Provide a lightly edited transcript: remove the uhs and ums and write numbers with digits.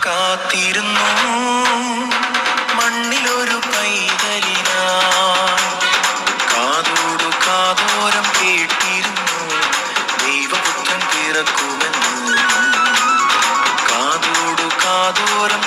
കാത്തിരുന്നു മണ്ണിലൊരു പൈതലിനായി, കാതോടു കാതോരം കേട്ടിരുന്നു ദൈവപുത്രൻ പിറക്കുമെന്ന്. കാതോടു കാതോരം